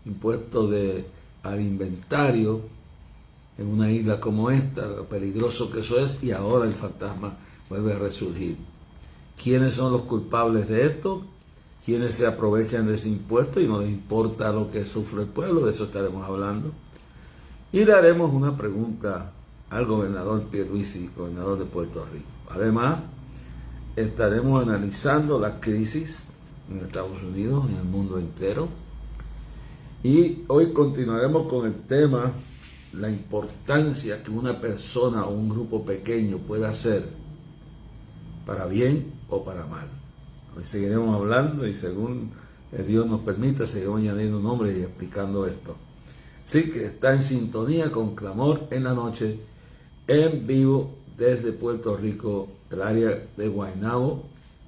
impuesto al inventario en una isla como esta, lo peligroso que eso es, y ahora el fantasma vuelve a resurgir. ¿Quiénes son los culpables de esto? ¿Quiénes se aprovechan de ese impuesto y no les importa lo que sufre el pueblo? De eso estaremos hablando. Y le haremos una pregunta al gobernador Pierluisi, gobernador de Puerto Rico. Además, estaremos analizando la crisis en Estados Unidos, en el mundo entero. Y hoy continuaremos con el tema, la importancia que una persona o un grupo pequeño puede hacer para bien o para mal. Hoy seguiremos hablando y según Dios nos permita, seguiremos añadiendo nombres y explicando esto. Así que está en sintonía con Clamor en la Noche, en vivo desde Puerto Rico, el área de Guaynabo,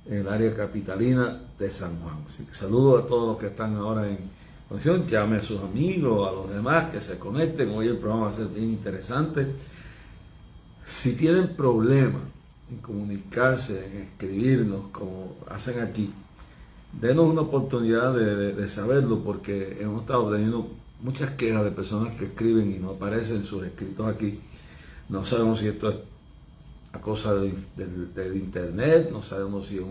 en el área capitalina de San Juan. Así que saludo a todos los que están ahora en conexión, llame a sus amigos, a los demás que se conecten. Hoy el programa va a ser bien interesante. Si tienen problemas en comunicarse, en escribirnos, como hacen aquí, denos una oportunidad de saberlo, porque hemos estado teniendo muchas quejas de personas que escriben y no aparecen sus escritos aquí. No sabemos si esto es a cosa del internet, no sabemos si es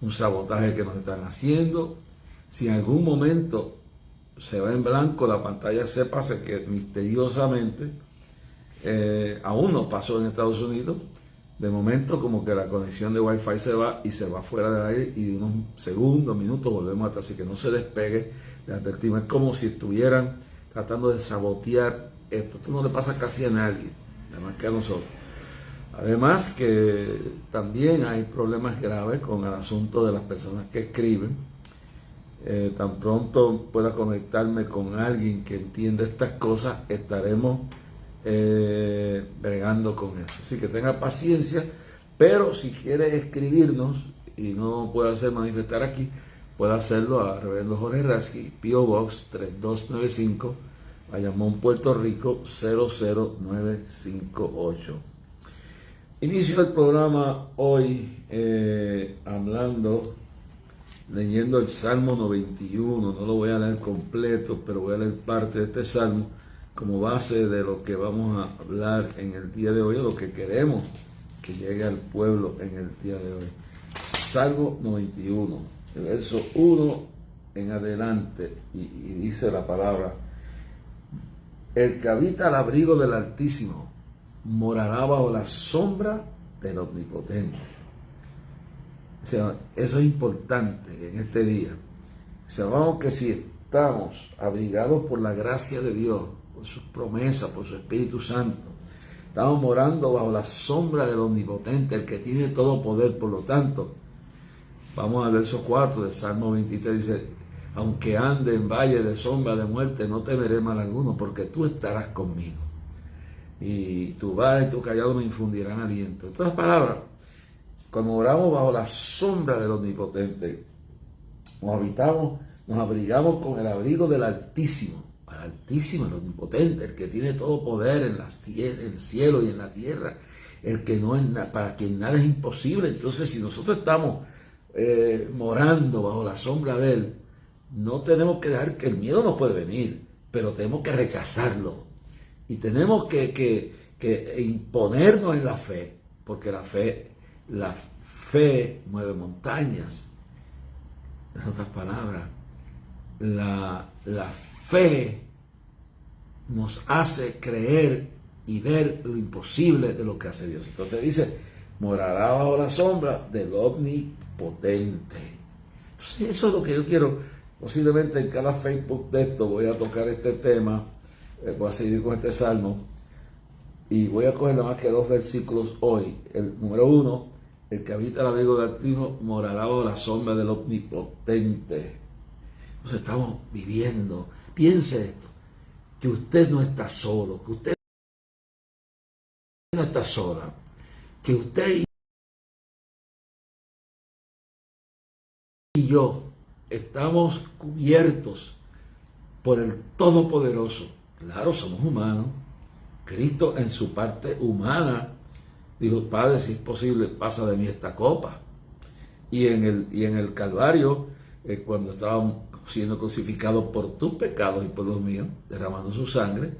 un sabotaje que nos están haciendo. Si en algún momento se va en blanco la pantalla, sépase que misteriosamente aún no pasó en Estados Unidos. De momento como que la conexión de Wi-Fi se va y se va fuera del aire, y de unos segundos, minutos volvemos hasta, así que no se despegue. Les advertimos, es como si estuvieran tratando de sabotear esto. Esto no le pasa casi a nadie, nada más que a nosotros. Además que también hay problemas graves con el asunto de las personas que escriben. Tan pronto pueda conectarme con alguien que entienda estas cosas, estaremos bregando con eso. Así que tenga paciencia, pero si quiere escribirnos y no puede hacer manifestar aquí, puede hacerlo a Reverendo Jorge Rasky, P.O. Box 3295, Bayamón, Puerto Rico 00958. Inicio el programa hoy leyendo el Salmo 91. No lo voy a leer completo, pero voy a leer parte de este salmo como base de lo que vamos a hablar en el día de hoy, o lo que queremos que llegue al pueblo en el día de hoy. Salmo 91, el verso 1 en adelante, y dice la palabra: el que habita al abrigo del Altísimo morará bajo la sombra del Omnipotente. O sea, eso es importante en este día. Sabemos que si estamos abrigados por la gracia de Dios, por sus promesas, por su Espíritu Santo, estamos morando bajo la sombra del Omnipotente, el que tiene todo poder. Por lo tanto, vamos al verso 4 del Salmo 23, dice: aunque ande en valle de sombra de muerte, no temeré mal alguno, porque tú estarás conmigo. Y tu vara y tu callado me infundirán aliento. En otras palabras, cuando oramos bajo la sombra del Omnipotente, nos abrigamos con el abrigo del Altísimo. El Altísimo, el Omnipotente, el que tiene todo poder en el cielo y en la tierra, el que no es para quien nada es imposible. Entonces, si nosotros estamos morando bajo la sombra de Él, no tenemos que dejar que el miedo nos puede venir, pero tenemos que rechazarlo. Y tenemos que imponernos en la fe, porque la fe mueve montañas. En otras palabras, la fe nos hace creer y ver lo imposible de lo que hace Dios. Entonces dice: morará bajo la sombra del Omnipotente. Entonces eso es lo que yo quiero. Posiblemente en cada Facebook de esto voy a tocar este tema, voy a seguir con este salmo, y voy a coger nada más que 2 versículos hoy. El número 1: el que habita el abrigo del Altísimo morará bajo la sombra del Omnipotente. Entonces estamos viviendo, piense esto, que usted no está solo, que usted no está sola, que usted y yo estamos cubiertos por el Todopoderoso. Claro, somos humanos. Cristo en su parte humana dijo: Padre, si es posible, pasa de mí esta copa. Y en el Calvario, cuando estaba siendo crucificado por tus pecados y por los míos, derramando su sangre,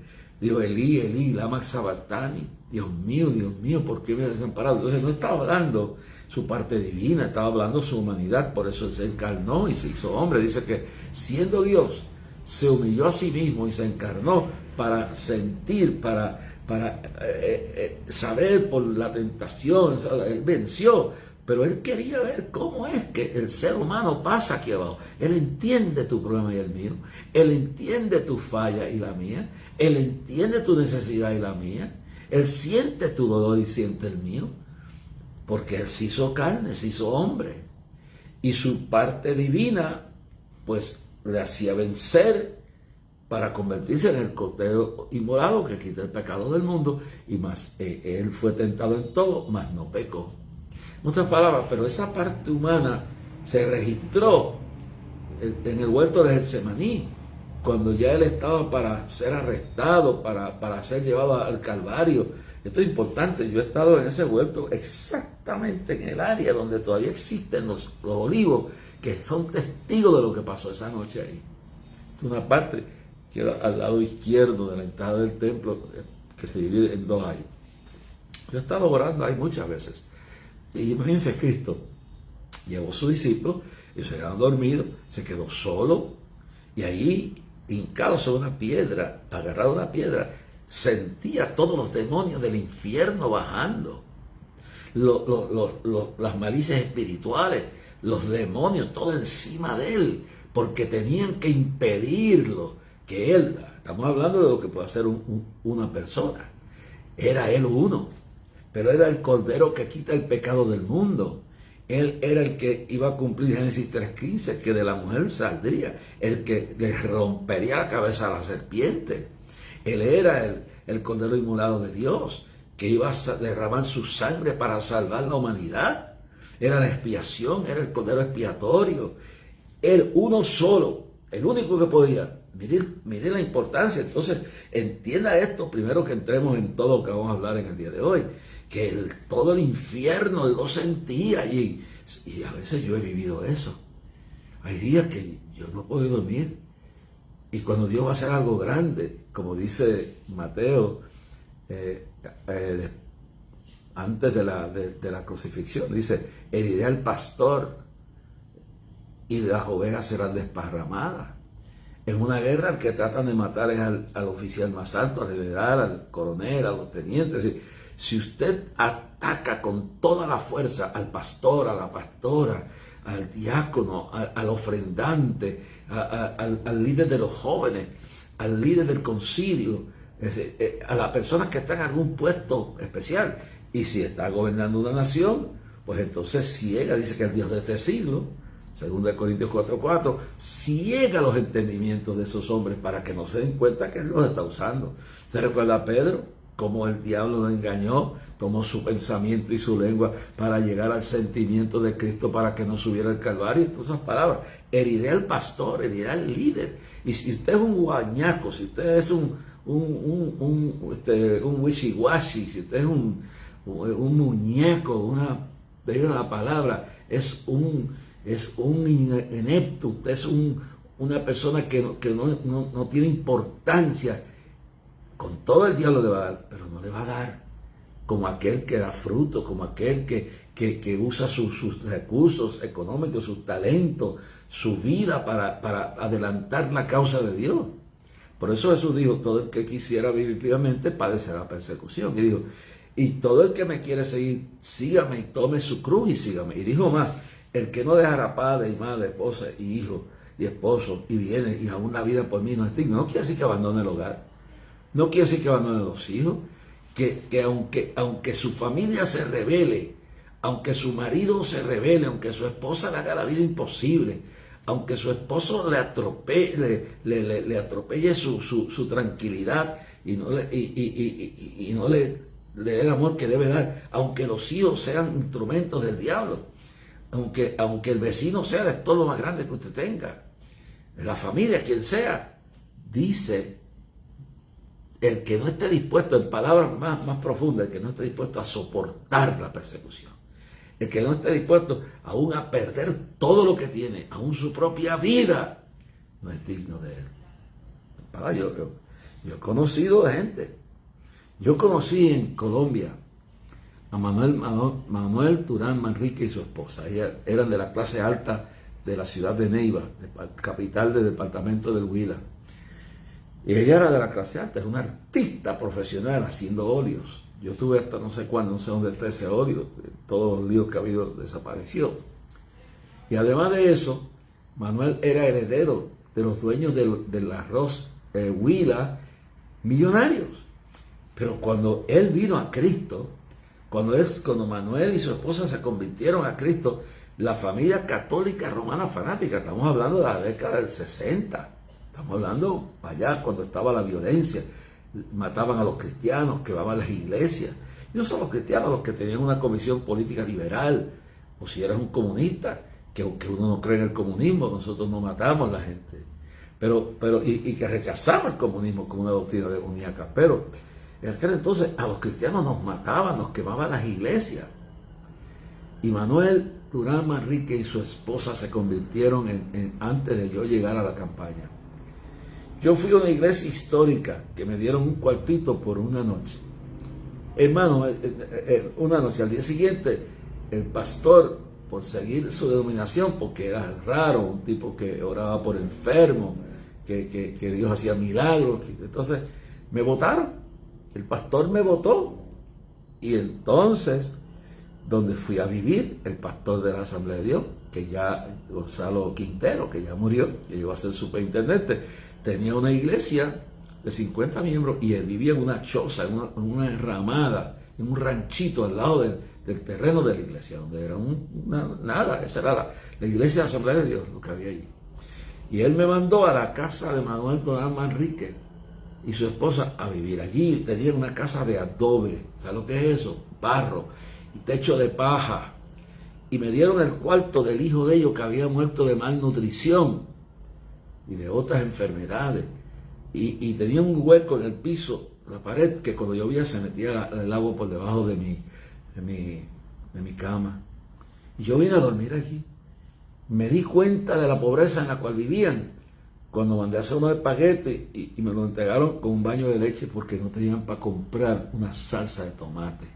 dijo, Elí, Elí, lama sabactani, Dios mío, ¿por qué me has desamparado? Entonces no estaba hablando su parte divina, estaba hablando su humanidad, por eso él se encarnó y se hizo hombre. Dice que siendo Dios, se humilló a sí mismo y se encarnó para sentir, para saber por la tentación. Él venció, pero él quería ver cómo es que el ser humano pasa aquí abajo. Él entiende tu problema y el mío, él entiende tu falla y la mía, él entiende tu necesidad y la mía, él siente tu dolor y siente el mío, porque él se hizo carne, se hizo hombre, y su parte divina pues le hacía vencer para convertirse en el Cordero inmolado que quita el pecado del mundo, y más, él fue tentado en todo, mas no pecó. En otras palabras, pero esa parte humana se registró en el huerto de Getsemaní, cuando ya él estaba para ser arrestado, para ser llevado al Calvario. Esto es importante, yo he estado en ese huerto exactamente en el área donde todavía existen los olivos, que son testigos de lo que pasó esa noche ahí. Es una parte que al lado izquierdo de la entrada del templo, que se divide en dos ahí. Yo he estado orando ahí muchas veces. Y imagínense, Cristo llevó a sus discípulos, ellos se quedaron dormidos, se quedó solo, y ahí, hincado sobre una piedra, agarrado a una piedra, sentía todos los demonios del infierno bajando, las malicias espirituales, los demonios, todo encima de él, porque tenían que impedirlo, que él, estamos hablando de lo que puede hacer una persona, era él uno, pero era el Cordero que quita el pecado del mundo. Él era el que iba a cumplir Génesis 3:15, que de la mujer saldría, el que le rompería la cabeza a la serpiente. Él era el Cordero inmolado de Dios, que iba a derramar su sangre para salvar la humanidad. Era la expiación, era el Cordero expiatorio. Él uno solo, el único que podía. Mire la importancia. Entonces, entienda esto primero que entremos en todo lo que vamos a hablar en el día de hoy. Que todo el infierno lo sentía y a veces yo he vivido eso. Hay días que yo no puedo dormir, y cuando Dios va a hacer algo grande, como dice Mateo, antes de la crucifixión, dice, heriré al pastor y las ovejas serán desparramadas. En una guerra el que tratan de matar es al oficial más alto, al general, al coronel, a los tenientes. Es decir, si usted ataca con toda la fuerza al pastor, a la pastora, al diácono, al ofrendante, al líder de los jóvenes, al líder del concilio, a las personas que están en algún puesto especial, y si está gobernando una nación, pues entonces ciega, dice que el Dios de este siglo, 2 Corintios 4:4, ciega los entendimientos de esos hombres para que no se den cuenta que Él los está usando. ¿Se recuerda a Pedro? Cómo el diablo lo engañó, tomó su pensamiento y su lengua para llegar al sentimiento de Cristo para que no subiera al Calvario. Y todas esas palabras, heriré al pastor, heriré al líder. Y si usted es un guañaco, si usted es un wishy-washy, si usted es un muñeco, diga la palabra, es un inepto, usted es una persona que no tiene importancia, con todo el diablo le va a dar, pero no le va a dar como aquel que da fruto, como aquel que usa sus recursos económicos, sus talentos, su vida para adelantar la causa de Dios. Por eso Jesús dijo, todo el que quisiera vivir piamente padecerá persecución. Y dijo, y todo el que me quiere seguir, sígame y tome su cruz y sígame. Y dijo más, el que no dejará padre y madre, esposa y hijo y esposo y viene y aún la vida por mí no es digno. No quiere decir que abandone el hogar. No quiere decir que abandone a los hijos, que aunque su familia se rebele, aunque su marido se rebele, aunque su esposa le haga la vida imposible, aunque su esposo le atropelle su tranquilidad y no le dé el amor que debe dar, aunque los hijos sean instrumentos del diablo, aunque el vecino sea el estorbo más grande que usted tenga, la familia, quien sea, dice, el que no esté dispuesto, en palabras más profundas, el que no esté dispuesto a soportar la persecución, el que no esté dispuesto aún a perder todo lo que tiene, aún su propia vida, no es digno de él. Yo he conocido gente. Yo conocí en Colombia a Manuel Durán Manrique y su esposa. Ellas eran de la clase alta de la ciudad de Neiva, capital del departamento del Huila. Y ella era de la clase alta, era una artista profesional haciendo óleos. Yo tuve hasta no sé cuándo, no sé dónde está ese óleo, todos los líos que ha habido desapareció. Y además de eso, Manuel era heredero de los dueños del arroz Huila, millonarios. Pero cuando él vino a Cristo, cuando Manuel y su esposa se convirtieron a Cristo, la familia católica romana fanática, estamos hablando de la década del 60, estamos hablando allá cuando estaba la violencia, mataban a los cristianos, quemaban las iglesias. Y no son los cristianos los que tenían una comisión política liberal, o si eras un comunista, que aunque uno no cree en el comunismo, nosotros no matamos a la gente, y que rechazamos el comunismo como una doctrina demoníaca, pero en aquel entonces a los cristianos nos mataban, nos quemaban las iglesias. Y Manuel Durán Manrique y su esposa se convirtieron antes de yo llegar a la campaña. Yo fui a una iglesia histórica que me dieron un cuartito por una noche. Hermano, una noche. Al día siguiente, el pastor, por seguir su denominación, porque era raro, un tipo que oraba por enfermos, que Dios hacía milagros, entonces me votaron. El pastor me votó. Y entonces, donde fui a vivir, el pastor de la Asamblea de Dios, que ya, Gonzalo Quintero, que ya murió, que iba a ser superintendente, tenía una iglesia de 50 miembros y él vivía en una choza, en una enramada, en un ranchito al lado del terreno de la iglesia, donde era nada, esa era la iglesia de la Asamblea de Dios, lo que había allí. Y él me mandó a la casa de Manuel Durán Manrique y su esposa a vivir allí. Tenían una casa de adobe, ¿sabes lo que es eso? Barro y techo de paja. Y me dieron el cuarto del hijo de ellos que había muerto de malnutrición y de otras enfermedades. Y tenía un hueco en el piso, la pared, que cuando llovía se metía el agua por debajo de mi cama. Y yo vine a dormir allí. Me di cuenta de la pobreza en la cual vivían cuando mandé a hacer unos espaguetes y me lo entregaron con un baño de leche porque no tenían para comprar una salsa de tomate.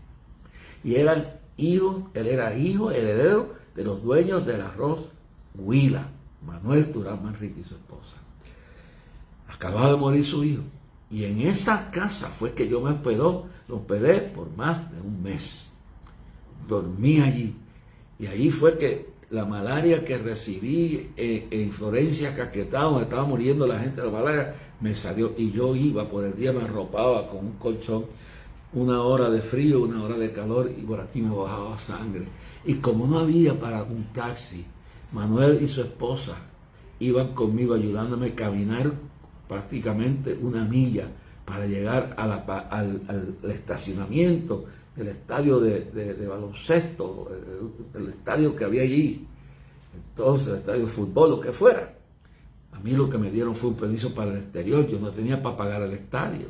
Y eran hijos, él era hijo, heredero de los dueños del arroz Huila, Manuel Durán Manrique y su esposa. Acababa de morir su hijo. Y en esa casa fue que yo me hospedé por más de un mes. Dormí allí. Y ahí fue que la malaria que recibí en Florencia, Caquetá, donde estaba muriendo la gente de la malaria, me salió. Y yo iba por el día, me arropaba con un colchón, 1 hora de frío, 1 hora de calor, y por aquí me bajaba sangre. Y como no había para un taxi, Manuel y su esposa iban conmigo ayudándome a caminar prácticamente 1 milla para llegar al estacionamiento del estadio de baloncesto, el estadio que había allí, entonces el estadio de fútbol, lo que fuera. A mí lo que me dieron fue un permiso para el exterior, yo no tenía para pagar el estadio,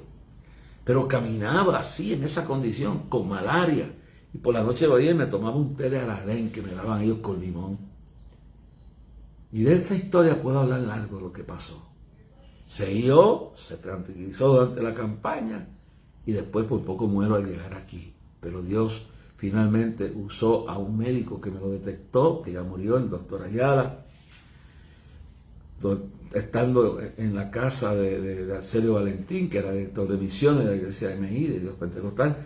pero caminaba así, en esa condición, con malaria, y por la noche de me tomaba un té de alarén que me daban ellos con limón. Y de esta historia puedo hablar largo de lo que pasó. Se tranquilizó durante la campaña y después por poco muero al llegar aquí. Pero Dios finalmente usó a un médico que me lo detectó, que ya murió, el doctor Ayala, estando en la casa de Arcelio Valentín, que era director de misiones de la iglesia MI, de Dios Pentecostal.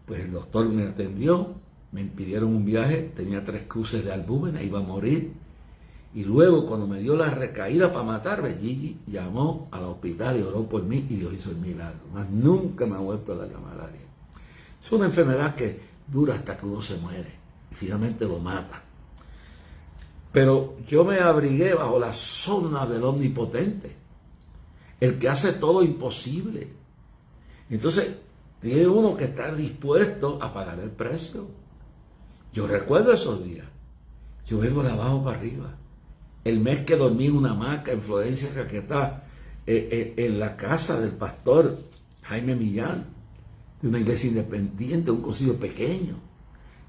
Pues el doctor me atendió, me impidieron un viaje, tenía 3 cruces de albúmina, iba a morir. Y luego, cuando me dio la recaída para matarme, Gigi llamó al hospital y oró por mí y Dios hizo el milagro. Más nunca me ha vuelto a dar la malaria. Es una enfermedad que dura hasta que uno se muere y finalmente lo mata. Pero yo me abrigué bajo la sombra del Omnipotente, el que hace todo imposible. Entonces, tiene uno que estar dispuesto a pagar el precio. Yo recuerdo esos días. Yo vengo de abajo para arriba. El mes que dormí en una hamaca en Florencia, Caquetá, en la casa del pastor Jaime Millán, de una iglesia independiente, un concilio pequeño.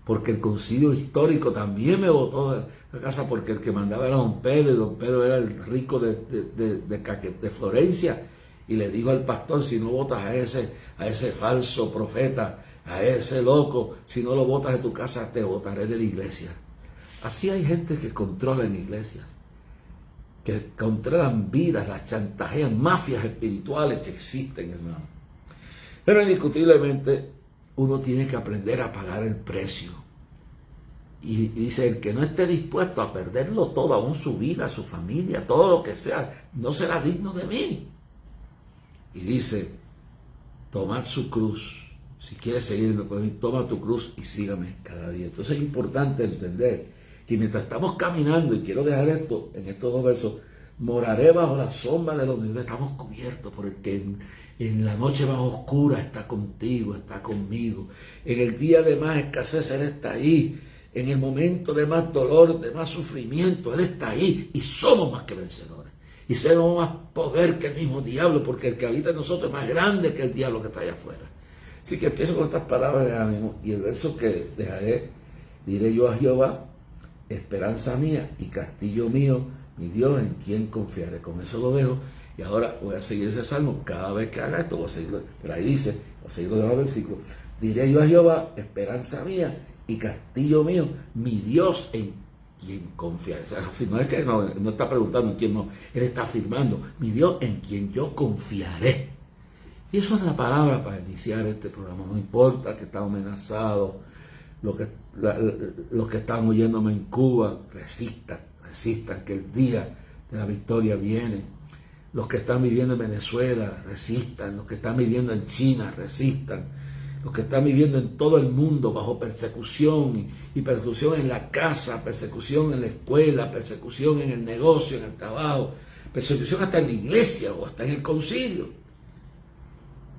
porque el concilio histórico también me botó de la casa, porque el que mandaba era don Pedro, y don Pedro era el rico de Florencia, y le dijo al pastor: si no votas a ese falso profeta, a ese loco, si no lo votas de tu casa, te votaré de la iglesia. Así hay gente que controla en iglesias, que controlan vidas, las chantajean, mafias espirituales que existen, hermano. Pero indiscutiblemente uno tiene que aprender a pagar el precio. Y dice: el que no esté dispuesto a perderlo todo, aún su vida, su familia, todo lo que sea, no será digno de mí. Y dice: tomad su cruz. Si quieres seguirme, toma tu cruz y sígame cada día. Entonces es importante entender que mientras estamos caminando, y quiero dejar esto en estos dos versos: moraré bajo la sombra de los universos. Estamos cubiertos por el que en la noche más oscura está contigo, está conmigo. En el día de más escasez Él está ahí. En el momento de más dolor, de más sufrimiento, Él está ahí. Y somos más que vencedores. Y tenemos más poder que el mismo diablo, porque el que habita en nosotros es más grande que el diablo que está allá afuera. Así que empiezo con estas palabras de ánimo, y el verso que dejaré: diré yo a Jehová, esperanza mía y castillo mío, mi Dios en quien confiaré. Con eso lo dejo, y ahora voy a seguir ese salmo. Cada vez que haga esto voy a seguirlo, pero ahí dice, voy a seguirlo de los versículos: diré yo a Jehová, esperanza mía y castillo mío, mi Dios en quien confiaré. O sea, no es que no está preguntando en quién, no, Él está afirmando: mi Dios en quien yo confiaré. Y eso es la palabra para iniciar este programa. No importa que están amenazados, los que están oyéndome en Cuba, resistan, que el día de la victoria viene. Los que están viviendo en Venezuela, resistan. Los que están viviendo en China, resistan. Los que están viviendo en todo el mundo bajo persecución, y persecución en la casa, persecución en la escuela, persecución en el negocio, en el trabajo, persecución hasta en la iglesia o hasta en el concilio.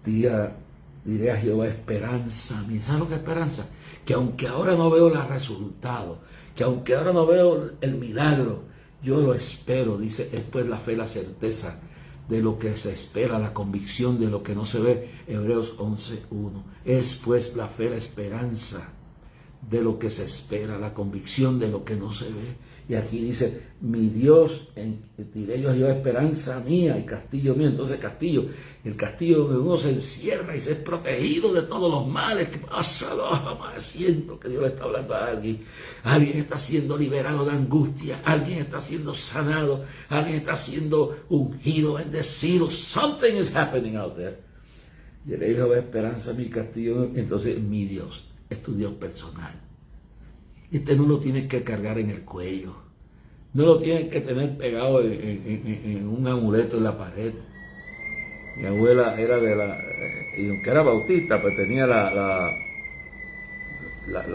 Diré a Jehová, esperanza mía. ¿Sabes lo que es esperanza? Que aunque ahora no veo los resultados, que aunque ahora no veo el milagro, yo lo espero. Dice: es pues la fe, la certeza de lo que se espera, la convicción de lo que no se ve. Hebreos 11:1. Es pues la fe, la esperanza de lo que se espera, la convicción de lo que no se ve. Y aquí dice: mi Dios, diré yo a Jehová, esperanza mía y castillo mío. Entonces castillo, el castillo donde uno se encierra y se es protegido de todos los males que pasa. Siento que Dios le está hablando a alguien. Alguien está siendo liberado de angustia, alguien está siendo sanado, alguien está siendo ungido, bendecido. Something is happening out there. Diré yo a Jehová, esperanza mía y castillo mío. Entonces mi Dios es tu Dios personal. No lo tienes que cargar en el cuello, no lo tienes que tener pegado en un amuleto en la pared. Mi abuela era y aunque era bautista, pues tenía la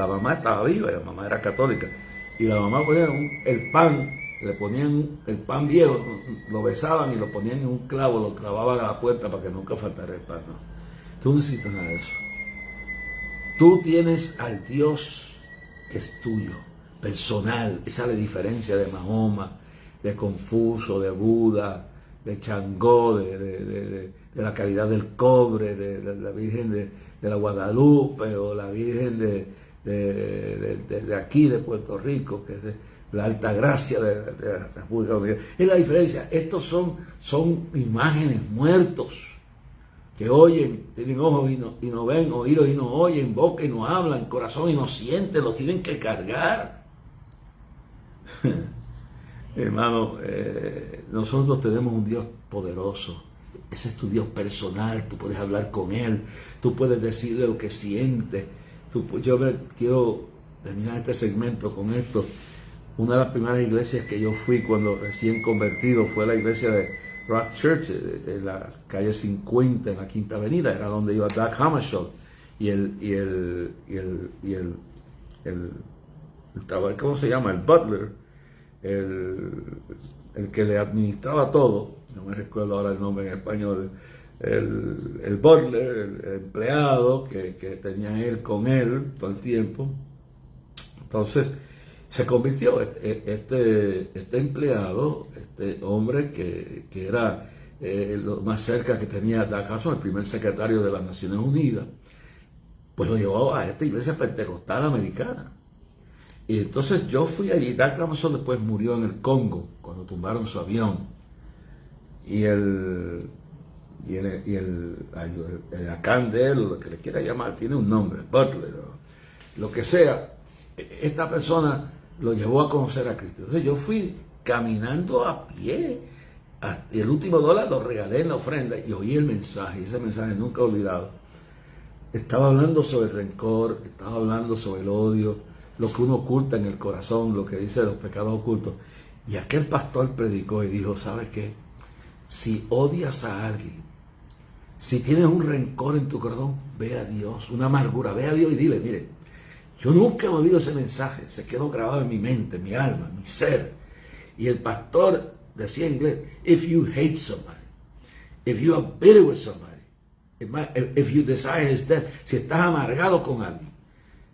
mamá estaba viva, y la mamá era católica, y la mamá ponía el pan, le ponían el pan viejo, lo besaban y lo ponían en un clavo, lo clavaban a la puerta para que nunca faltara el pan. No. Tú no necesitas nada de eso. Tú tienes al Dios que es tuyo, personal. Esa es la diferencia de Mahoma, de Confucio, de Buda, de Changó, de la calidad del cobre, de la Virgen de la Guadalupe, o la Virgen de aquí, de Puerto Rico, que es de la Alta Gracia de la República Dominicana. Es la diferencia. Estos son imágenes, muertos, que oyen, tienen ojos y no ven, oídos y no oyen, boca y no hablan, corazón y no sienten, los tienen que cargar. Hermano, nosotros tenemos un Dios poderoso. Ese es tu Dios personal. Tú puedes hablar con Él, tú puedes decirle lo que sientes. Quiero terminar este segmento con esto. Una de las primeras iglesias que yo fui cuando recién convertido fue la iglesia de Rock Church, en la calle 50, en la Quinta Avenida. Era donde iba Doug Hammarskjöld ¿cómo se llama? El butler, el que le administraba todo. No me recuerdo ahora el nombre en español. El butler, el empleado que tenía él con él todo el tiempo. Entonces se convirtió este empleado, este hombre que era lo más cerca que tenía Doug Hammarskjöld, el primer secretario de las Naciones Unidas, pues lo llevó a esta iglesia pentecostal americana. Y entonces yo fui allí. Doug Ramsey después murió en el Congo cuando tumbaron su avión. Y el acán de él, o lo que le quiera llamar, tiene un nombre, Butler, o lo que sea. Esta persona lo llevó a conocer a Cristo. Entonces yo fui caminando a pie. Y el último dólar lo regalé en la ofrenda y oí el mensaje. Y ese mensaje nunca he olvidado. Estaba hablando sobre el rencor, estaba hablando sobre el odio, lo que uno oculta en el corazón, lo que dice de los pecados ocultos. Y aquel pastor predicó y dijo, ¿sabes qué? Si odias a alguien, si tienes un rencor en tu corazón, ve a Dios, una amargura, ve a Dios y dile, mire, yo nunca he oído ese mensaje, se quedó grabado en mi mente, en mi alma, en mi ser. Y el pastor decía en inglés, if you hate somebody, if you are bitter with somebody, if you desire his death, si estás amargado con alguien,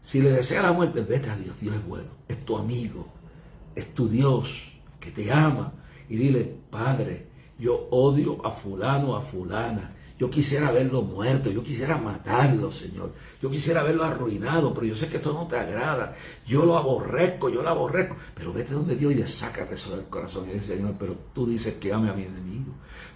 si le deseas la muerte, vete a Dios. Dios es bueno, es tu amigo, es tu Dios que te ama. Y dile, Padre, yo odio a fulano, a fulana. Yo quisiera verlo muerto, yo quisiera matarlo, Señor. Yo quisiera verlo arruinado, pero yo sé que eso no te agrada. Yo lo aborrezco, Pero vete donde Dios y sácate eso del corazón. Y dice, Señor, pero tú dices que ame a mi enemigo.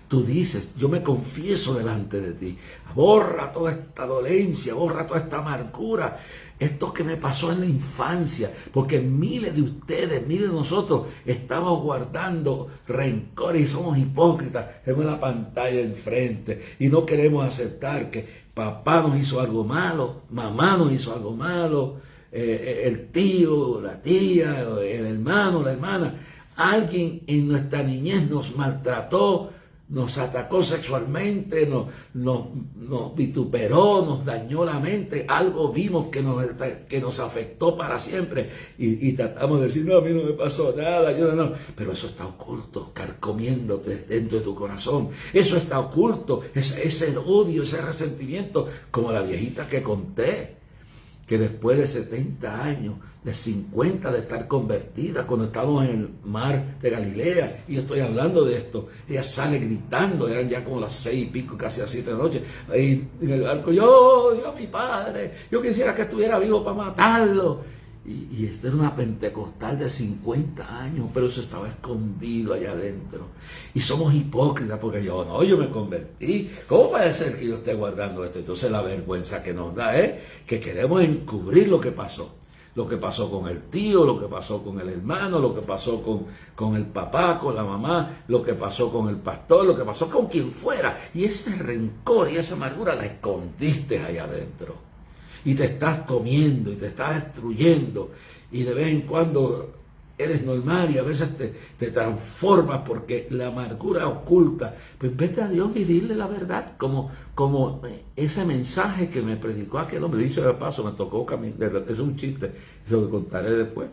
Tú dices, yo me confieso delante de ti. Borra toda esta dolencia, borra toda esta amargura. Esto que me pasó en la infancia, porque miles de ustedes, miles de nosotros estamos guardando rencores y somos hipócritas. Vemos la pantalla enfrente y no queremos aceptar que papá nos hizo algo malo, mamá nos hizo algo malo, el tío, la tía, el hermano, la hermana. Alguien en nuestra niñez nos maltrató, nos atacó sexualmente, nos vituperó, nos dañó la mente, algo vimos que nos afectó para siempre y tratamos de decir, no, a mí no me pasó nada, yo no. Pero eso está oculto, carcomiéndote dentro de tu corazón. Eso está oculto, ese odio, ese resentimiento, como la viejita que conté, que después de 70 años, de 50 de estar convertida, cuando estábamos en el mar de Galilea, y yo estoy hablando de esto, ella sale gritando, eran ya como las 6 y pico, casi las 7 de la noche, ahí en el barco, yo odio a mi padre, yo quisiera que estuviera vivo para matarlo. Y esta era una pentecostal de 50 años, pero eso estaba escondido allá adentro. Y somos hipócritas porque yo me convertí. ¿Cómo puede ser que yo esté guardando esto? Entonces la vergüenza que nos da es que queremos encubrir lo que pasó. Lo que pasó con el tío, lo que pasó con el hermano, lo que pasó con el papá, con la mamá, lo que pasó con el pastor, lo que pasó con quien fuera. Y ese rencor y esa amargura la escondiste allá adentro. Y te estás comiendo y te estás destruyendo y de vez en cuando eres normal y a veces te transformas porque la amargura oculta. Pues vete a Dios y dile la verdad, como ese mensaje que me predicó aquel hombre. Dicho de paso, me tocó caminar, es un chiste, eso lo contaré después,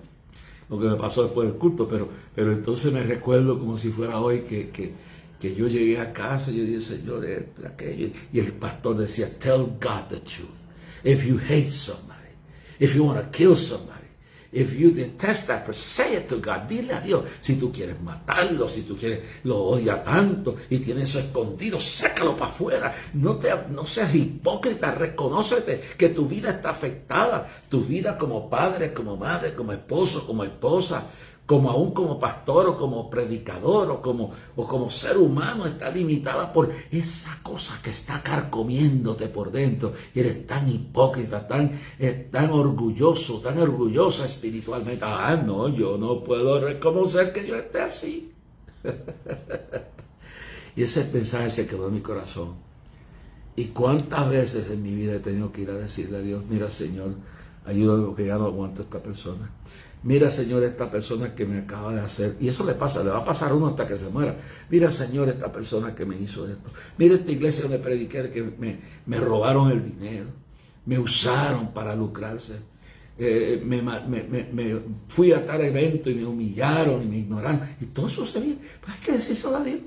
lo que me pasó después del culto, pero entonces me recuerdo como si fuera hoy que yo llegué a casa y yo dije, Señor, aquello, y el pastor decía, tell God the truth. If you hate somebody, if you want to kill somebody, if you detest that person, say it to God. Dile a Dios. Si tú quieres matarlo, si tú quieres, lo odia tanto y tienes eso escondido, sácalo para afuera. No seas hipócrita, reconócete que tu vida está afectada. Tu vida como padre, como madre, como esposo, como esposa, aún como pastor o como predicador o como ser humano está limitada por esa cosa que está carcomiéndote por dentro y eres tan hipócrita, tan orgulloso, tan orgullosa espiritualmente. No, yo no puedo reconocer que yo esté así. Y ese mensaje se quedó en mi corazón. Y cuántas veces en mi vida he tenido que ir a decirle a Dios, mira, Señor, ayúdame porque ya no aguanto a esta persona. Mira, Señor, esta persona que me acaba de hacer. Y eso le va a pasar a uno hasta que se muera. Mira, Señor, esta persona que me hizo esto. Mira esta iglesia donde prediqué que me robaron el dinero. Me usaron para lucrarse. Me fui a tal evento y me humillaron y me ignoraron. Y todo eso se viene. Pues hay que decírselo a Dios.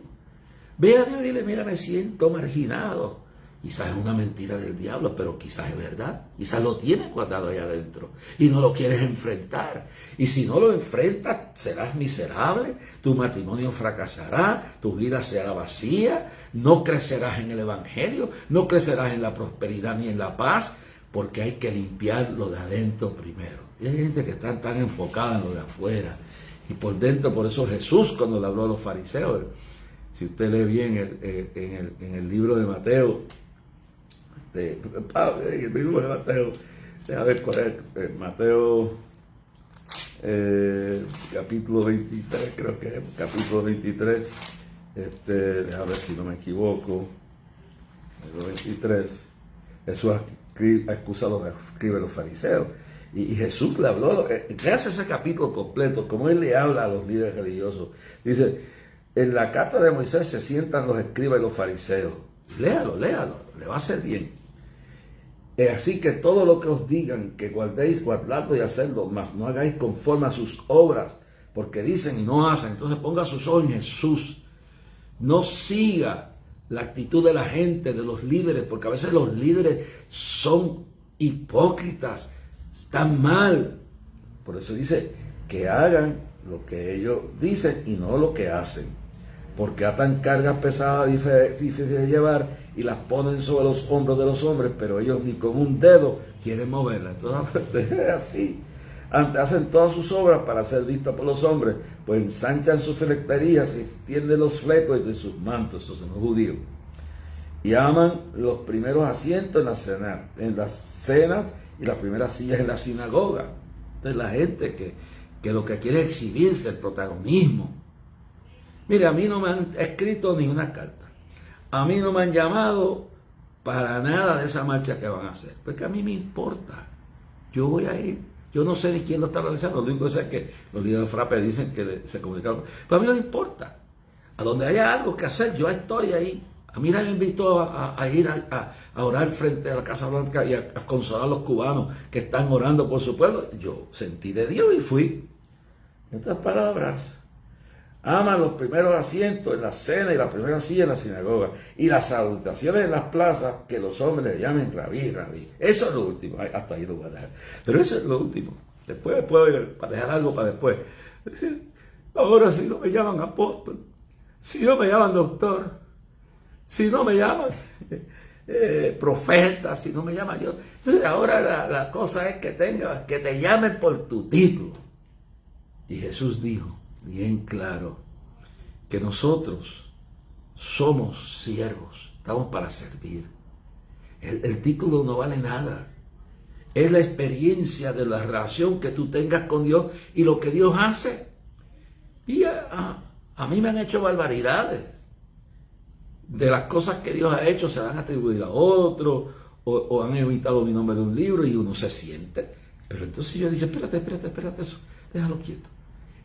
Ve a Dios y dile, mira, me siento marginado. Quizás es una mentira del diablo, pero quizás es verdad. Quizás lo tienes guardado ahí adentro y no lo quieres enfrentar. Y si no lo enfrentas, serás miserable, tu matrimonio fracasará, tu vida será vacía, no crecerás en el evangelio, no crecerás en la prosperidad ni en la paz, porque hay que limpiar lo de adentro primero. Y hay gente que está tan enfocada en lo de afuera y por dentro. Por eso Jesús, cuando le habló a los fariseos, si usted lee bien en el libro de Mateo, en el libro de Mateo, déjame ver cuál es, Mateo capítulo 23, creo que es capítulo 23, déjame ver si no me equivoco, capítulo 23, Jesús excusa a los escribas de los fariseos, y Jesús le habló, hace ese capítulo completo, como él le habla a los líderes religiosos. Dice, en la cátedra de Moisés se sientan los escribas y los fariseos. Léalo, le va a hacer bien. Así que todo lo que os digan que guardéis, guardadlo y hacedlo, mas no hagáis conforme a sus obras, porque dicen y no hacen. Entonces ponga sus ojos en Jesús. No siga la actitud de la gente, de los líderes, porque a veces los líderes son hipócritas, están mal. Por eso dice que hagan lo que ellos dicen y no lo que hacen, porque atan cargas pesadas difíciles de llevar y las ponen sobre los hombros de los hombres, pero ellos ni con un dedo quieren moverlas. Entonces es así. Hacen todas sus obras para ser vistas por los hombres, pues ensanchan sus filecterías y extienden los flecos de sus mantos, estos son los judíos, y aman los primeros asientos en las cenas y las primeras sillas en la sinagoga. Entonces la gente que lo que quiere es exhibirse, el protagonismo. Mire, a mí no me han escrito ni una carta. A mí no me han llamado para nada de esa marcha que van a hacer. Porque a mí me importa. Yo voy a ir. Yo no sé ni quién lo está realizando. Lo único que sé es que los líderes de Frappe dicen que se comunicaron. Pero a mí no me importa. A donde haya algo que hacer, yo estoy ahí. A mí nadie me invitó a ir a orar frente a la Casa Blanca y a consolar a los cubanos que están orando por su pueblo. Yo sentí de Dios y fui. En otras palabras, ama los primeros asientos en la cena y la primera silla en la sinagoga, y las salutaciones en las plazas, que los hombres le llamen rabí, rabí. Eso es lo último. Hasta ahí lo voy a dejar. Pero eso es lo último. Después puedo ir para dejar algo para después. Es decir, ahora si no me llaman apóstol, si no me llaman doctor, si no me llaman profeta, si no me llaman yo. Entonces ahora la cosa es que te llamen por tu título. Y Jesús dijo bien claro que nosotros somos siervos, estamos para servir. El título no vale nada. Es la experiencia de la relación que tú tengas con Dios y lo que Dios hace. Y a mí me han hecho barbaridades. De las cosas que Dios ha hecho se las han atribuido a otro, o han evitado mi nombre de un libro y uno se siente. Pero entonces yo dije, espérate eso, déjalo quieto.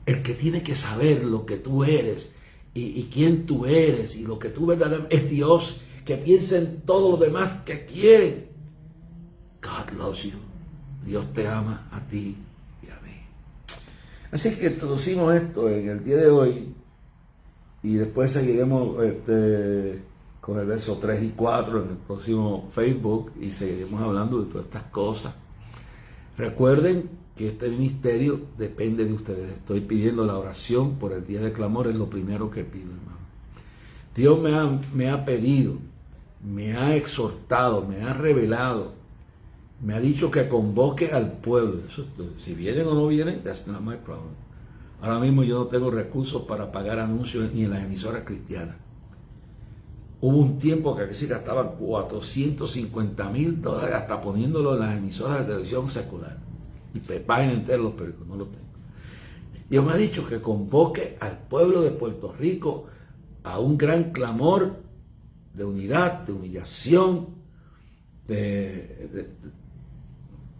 El que tiene que saber lo que tú eres y quién tú eres y lo que tú verdaderamente es Dios, que piensa en todo lo demás que quieren. God loves you. Dios te ama a ti y a mí. Así es que introducimos esto en el día de hoy y después seguiremos con el verso 3 y 4 en el próximo Facebook y seguiremos hablando de todas estas cosas. Recuerden que este ministerio depende de ustedes. Estoy pidiendo la oración por el día de clamor, es lo primero que pido, hermano. Dios me ha pedido, me ha exhortado, me ha revelado, me ha dicho que convoque al pueblo. Eso, si vienen o no vienen, that's not my problem. Ahora mismo yo no tengo recursos para pagar anuncios ni en las emisoras cristianas. Hubo un tiempo que aquí se gastaban $450,000 hasta poniéndolo en las emisoras de televisión secular. Y paguen enteros los periódicos, no lo tengo. Dios me ha dicho que convoque al pueblo de Puerto Rico a un gran clamor de unidad, de humillación, de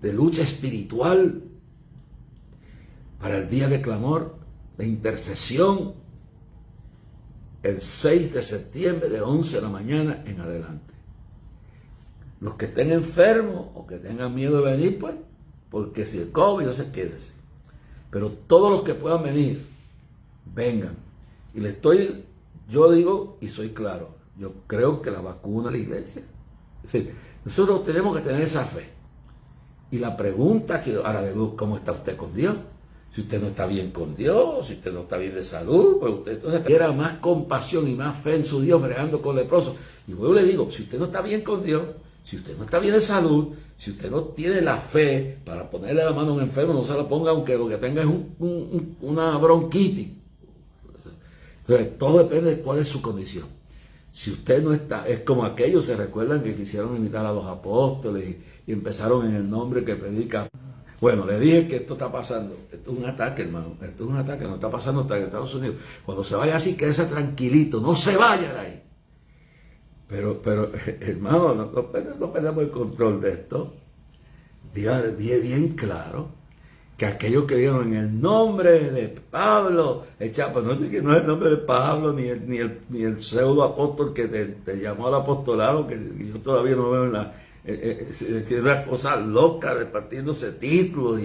lucha espiritual para el día de clamor, de intercesión, el 6 de septiembre de 11 de la mañana en adelante. Los que estén enfermos o que tengan miedo de venir, pues, porque si el COVID no se quede así. Pero todos los que puedan venir, vengan. Y yo digo y soy claro, yo creo que la vacuna a la iglesia. Es decir, nosotros tenemos que tener esa fe. Y la pregunta que ahora debo, ¿cómo está usted con Dios? Si usted no está bien con Dios, si usted no está bien de salud, pues usted entonces quiera más compasión y más fe en su Dios bregando con leprosos. Y luego le digo, si usted no está bien con Dios, Si usted no está bien de salud, si usted no tiene la fe para ponerle la mano a un enfermo, no se la ponga aunque lo que tenga es una bronquitis. Entonces, todo depende de cuál es su condición. Si usted no está, es como aquellos, se recuerdan que quisieron imitar a los apóstoles y empezaron en el nombre que predica. Bueno, le dije que esto está pasando. Esto es un ataque, hermano. Esto es un ataque, no está pasando hasta en Estados Unidos. Cuando se vaya así, quédese tranquilito, no se vaya de ahí. Pero hermano, no perdamos el control de esto. Dije bien claro que aquellos que dieron en el nombre de Pablo, pues no es el nombre de Pablo, ni el pseudo apóstol que te llamó al apostolado, que yo todavía no veo en la... es una cosa loca, repartiéndose títulos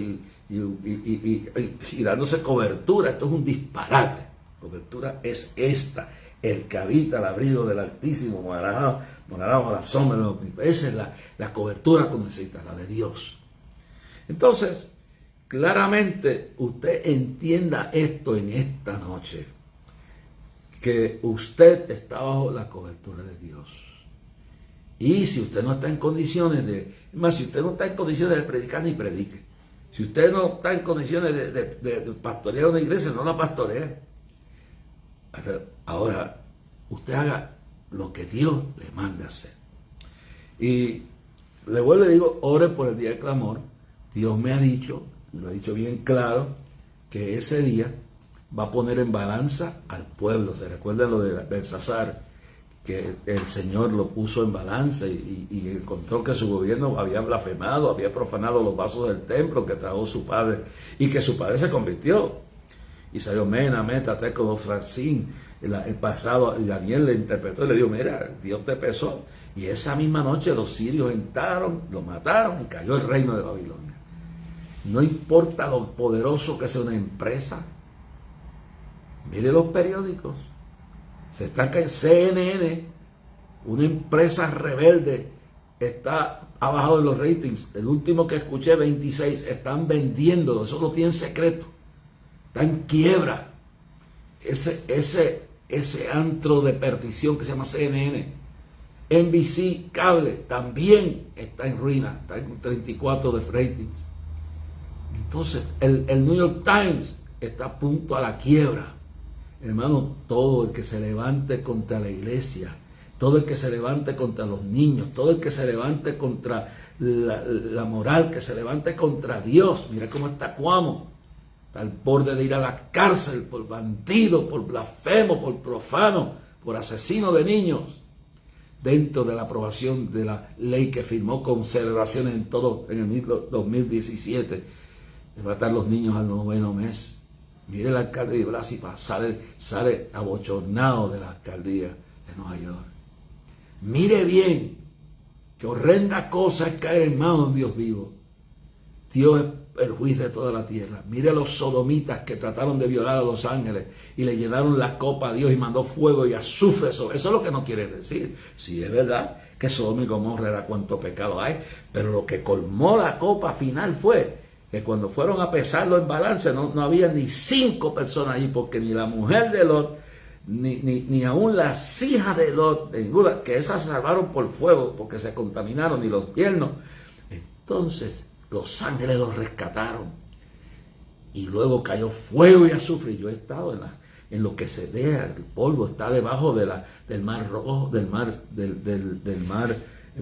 y dándose cobertura. Esto es un disparate. Cobertura es esta: el que habita al abrigo del Altísimo morará bajo la sombra del Omnipotente. Esa es la cobertura que necesita, la de Dios. Entonces, claramente usted entienda esto en esta noche, que usted está bajo la cobertura de Dios. Y si usted no está en condiciones si usted no está en condiciones de predicar, ni predique. Si usted no está en condiciones de pastorear una iglesia, no la pastoree. Ahora, usted haga lo que Dios le mande hacer. Y le vuelvo y le digo, ore por el día de clamor. Dios me ha dicho, lo ha dicho bien claro, que ese día va a poner en balanza al pueblo. Se recuerda lo de Belsasar, que el Señor lo puso en balanza y encontró que su gobierno había blasfemado, había profanado los vasos del templo que trajo su padre, y que su padre se convirtió. Y salió Mena, Meta, Teco, Francín, el pasado, y Daniel le interpretó y le dijo, mira, Dios te pesó. Y esa misma noche los sirios entraron, lo mataron y cayó el reino de Babilonia. No importa lo poderoso que sea una empresa. Mire los periódicos. Se está cayendo. CNN, una empresa rebelde, ha bajado en los ratings. El último que escuché, 26, están vendiéndolo. Eso lo tienen secreto. Está en quiebra. Ese antro de perdición que se llama CNN. NBC Cable también está en ruina. Está en 34 de ratings. Entonces, el New York Times está a punto a la quiebra. Hermano, todo el que se levante contra la iglesia, todo el que se levante contra los niños, todo el que se levante contra la moral, que se levante contra Dios, mira cómo está Cuamo, está al borde de ir a la cárcel por bandido, por blasfemo, por profano, por asesino de niños, dentro de la aprobación de la ley que firmó con celebraciones en el 2017, de matar los niños al 9º mes. Mire el alcalde de Blásipa, sale abochornado de la alcaldía de Nueva York. Mire bien, qué horrenda cosa es caer en manos de un Dios vivo. Dios es el juez de toda la tierra. Mire los sodomitas que trataron de violar a los ángeles y le llenaron la copa a Dios y mandó fuego y azufre sobre. Eso es lo que no quiere decir. Sí, es verdad que Sodoma y Gomorra era cuánto pecado hay, pero lo que colmó la copa final fue que cuando fueron a pesarlo en balance no había ni 5 personas allí, porque ni la mujer de Lot, ni aún las hijas de Lot, ninguna, que esas se salvaron por fuego porque se contaminaron, ni los yernos. Entonces los ángeles los rescataron y luego cayó fuego y azufre. Yo he estado en lo que se deja, el polvo está debajo del mar rojo, del mar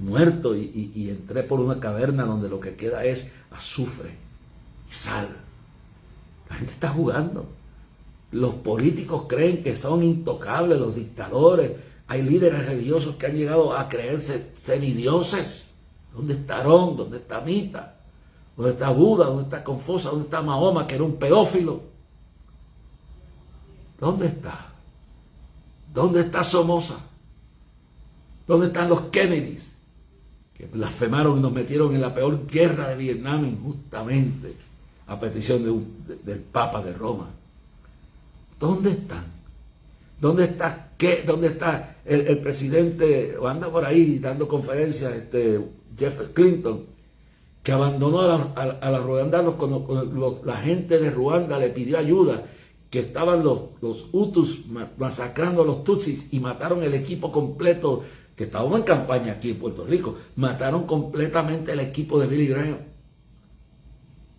muerto, y entré por una caverna donde lo que queda es azufre y sal. La gente está jugando. Los políticos creen que son intocables, los dictadores. Hay líderes religiosos que han llegado a creerse semidioses. ¿Dónde está Aarón? ¿Dónde está Mita? ¿Dónde está Buda? ¿Dónde está Confucio? ¿Dónde está Mahoma, que era un pedófilo? ¿Dónde está? ¿Dónde está Somoza? ¿Dónde están los Kennedys, que blasfemaron y nos metieron en la peor guerra de Vietnam injustamente, a petición del Papa de Roma? ¿Dónde están? ¿Dónde está qué? ¿Dónde está el presidente? O anda por ahí dando conferencias, Jeff Clinton, que abandonó a los ruandanos cuando la gente de Ruanda le pidió ayuda, que estaban los Hutus masacrando a los Tutsis y mataron el equipo completo que estábamos en campaña aquí en Puerto Rico, mataron completamente el equipo de Billy Graham.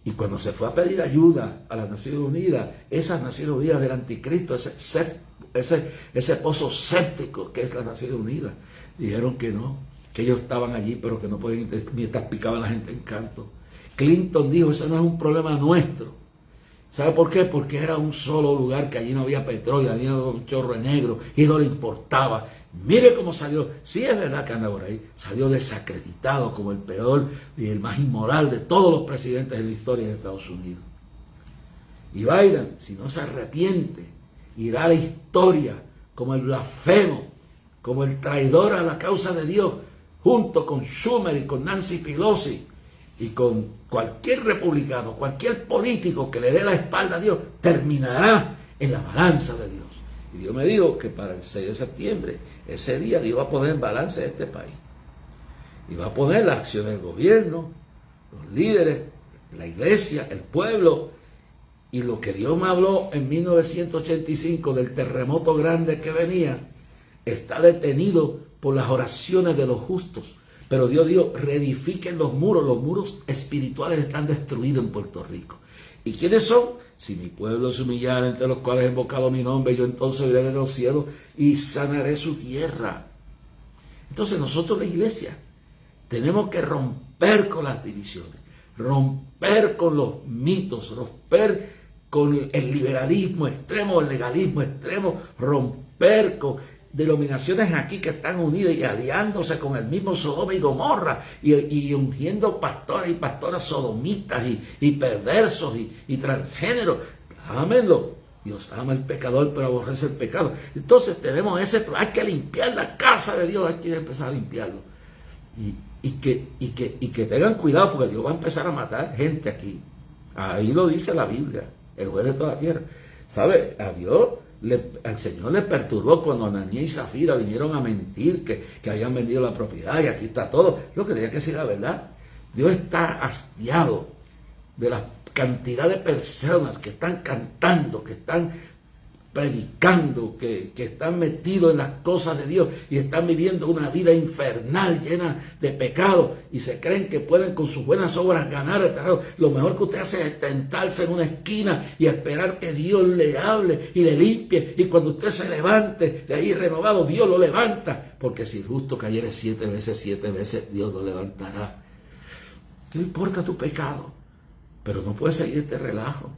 Y cuando se fue a pedir ayuda a las Naciones Unidas, esas Naciones Unidas del Anticristo, ese pozo séptico que es las Naciones Unidas, dijeron que no, que ellos estaban allí, pero que no podían, mientras picaban a la gente en canto. Clinton dijo, ese no es un problema nuestro. ¿Sabe por qué? Porque era un solo lugar, que allí no había petróleo, allí no había un chorro de negro y no le importaba. Mire cómo salió. Sí, es verdad que anda por ahí. Salió desacreditado como el peor y el más inmoral de todos los presidentes de la historia de Estados Unidos. Y Biden, si no se arrepiente, irá a la historia como el blasfemo, como el traidor a la causa de Dios, junto con Schumer y con Nancy Pelosi y con cualquier republicano, cualquier político que le dé la espalda a Dios, terminará en la balanza de Dios. Y Dios me dijo que para el 6 de septiembre, ese día, Dios va a poner en balance este país. Y va a poner las acciones del gobierno, los líderes, la iglesia, el pueblo. Y lo que Dios me habló en 1985 del terremoto grande que venía, está detenido por las oraciones de los justos. Pero Dios dijo, reedifiquen los muros espirituales están destruidos en Puerto Rico. ¿Y quiénes son? Si mi pueblo se humillara, entre los cuales he invocado mi nombre, yo entonces iré de los cielos y sanaré su tierra. Entonces nosotros, la iglesia, tenemos que romper con las divisiones, romper con los mitos, romper con el liberalismo extremo, el legalismo extremo, romper con denominaciones aquí que están unidas y aliándose con el mismo Sodoma y Gomorra y ungiendo pastores y pastoras sodomitas y perversos y transgéneros. Ámenlo. Dios ama al pecador, pero aborrece el pecado. Entonces tenemos hay que limpiar la casa de Dios, hay que empezar a limpiarlo. Y que tengan cuidado, porque Dios va a empezar a matar gente aquí. Ahí lo dice la Biblia, el juez de toda la tierra. ¿Sabe? Al Señor le perturbó cuando Ananías y Zafira vinieron a mentir que habían vendido la propiedad y aquí está todo. Lo que tenía que decir la verdad. Dios está hastiado de la cantidad de personas que están cantando, que están predicando, que están metidos en las cosas de Dios y están viviendo una vida infernal llena de pecado y se creen que pueden con sus buenas obras ganar el terreno. Lo mejor que usted hace es tentarse en una esquina y esperar que Dios le hable y le limpie, y cuando usted se levante de ahí renovado, Dios lo levanta, porque si el justo cayere 7 veces Dios lo levantará. No importa tu pecado, pero no puede seguir este relajo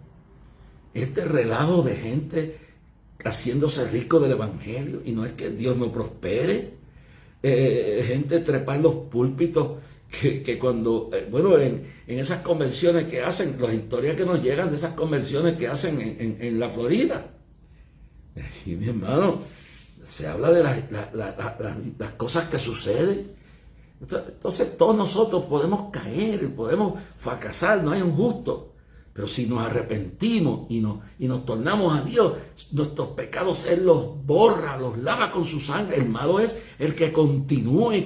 de gente haciéndose rico del evangelio, y no es que Dios no prospere. Gente trepa en los púlpitos que cuando, en esas convenciones que hacen, las historias que nos llegan de esas convenciones que hacen en la Florida, y mi hermano, se habla de las cosas que suceden. Entonces todos nosotros podemos caer, podemos fracasar, no hay un justo. Pero si nos arrepentimos y nos tornamos a Dios, nuestros pecados Él los borra, los lava con su sangre. El malo es el que continúa y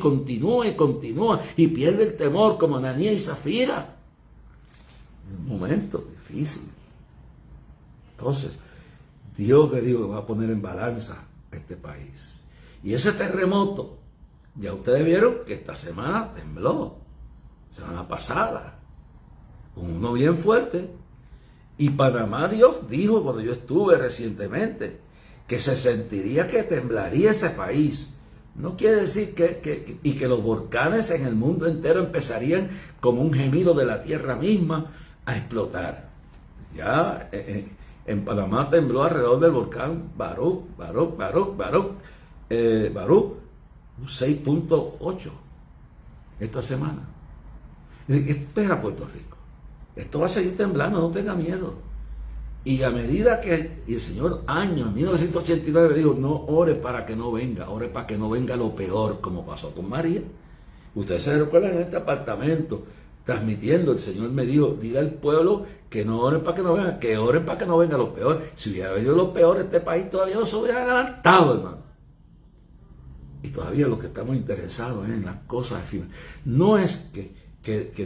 pierde el temor, como Ananías y Zafira. Es un momento difícil. Entonces, Dios le dijo que va a poner en balanza este país. Y ese terremoto, ya ustedes vieron que esta semana tembló, semana pasada. Uno bien fuerte. Y Panamá, Dios dijo cuando yo estuve recientemente que se sentiría que temblaría ese país. No quiere decir que los volcanes en el mundo entero empezarían como un gemido de la tierra misma a explotar. Ya en Panamá tembló alrededor del volcán Barú, un 6.8 esta semana. Espera, Puerto Rico. Esto va a seguir temblando, no tenga miedo. Y a medida que, y el Señor en 1989 dijo, no ore para que no venga, ore para que no venga lo peor, como pasó con María. Ustedes se recuerdan en este apartamento, transmitiendo, el Señor me dijo, dile al pueblo que no oren para que no venga, que oren para que no venga lo peor. Si hubiera venido lo peor, este país todavía no se hubiera levantado, hermano. Y todavía lo que estamos interesados es en las cosas efímeras. No es que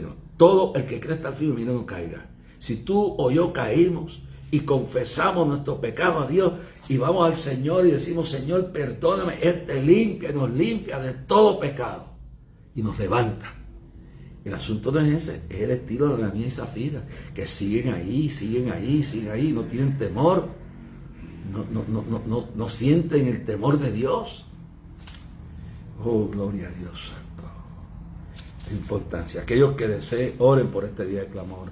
no. Todo el que cree estar firme, mira, no caiga. Si tú o yo caímos y confesamos nuestro pecado a Dios y vamos al Señor y decimos, Señor, perdóname, Él te limpia, nos limpia de todo pecado y nos levanta. El asunto no es ese, es el estilo de Ananías y Zafira, que siguen ahí, no tienen temor, no sienten el temor de Dios. Oh, gloria a Dios santo. Importancia. Aquellos que deseen, oren por este día de clamor.